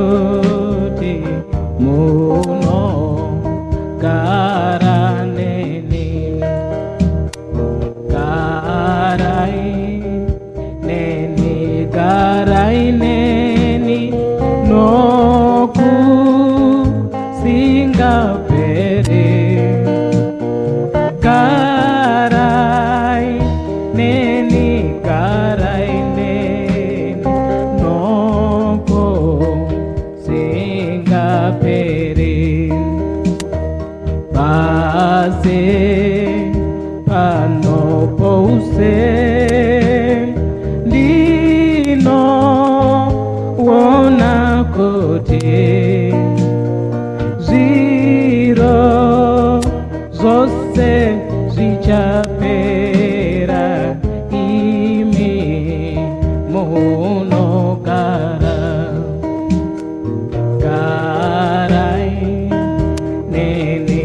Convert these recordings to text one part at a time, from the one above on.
kuti muno karaneni karaineni noku singapere karaineni noku singapere base panopose lino wona kuti ziro zose zichapera imi munogara karaineni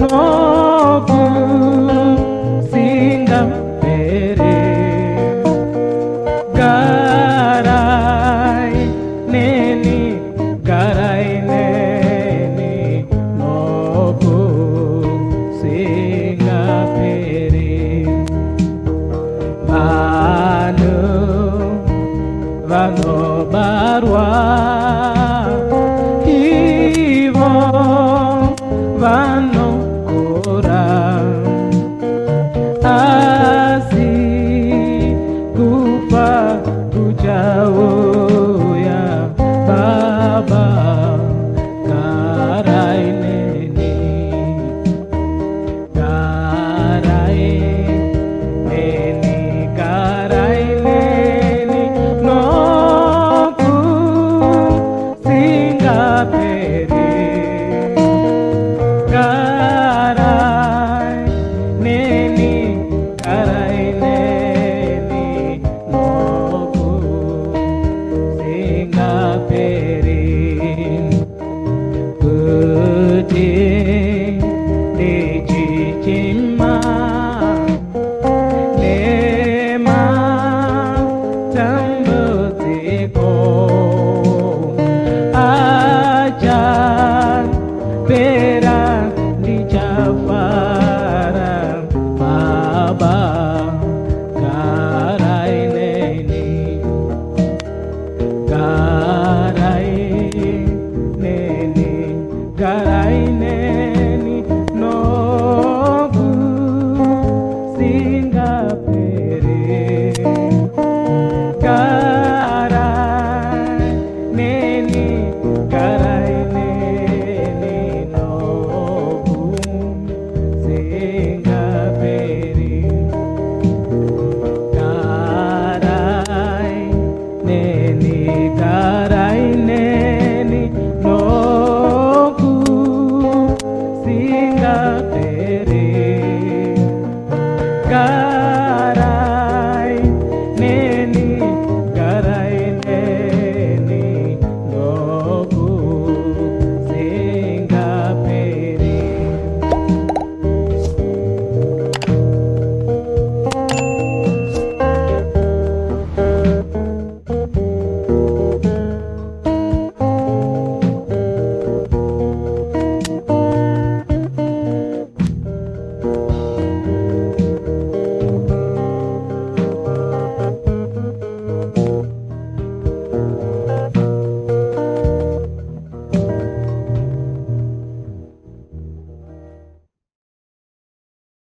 noku singapere karaineni noku singapere vanobarwa ivo vanokura asi kufa kuchauya baba karaineni noku singapere karaineni noku singapere kuti dichichima nema tambuziko aja pera dichafara baba karaineni noku singapere karaineni noku singapere karaineni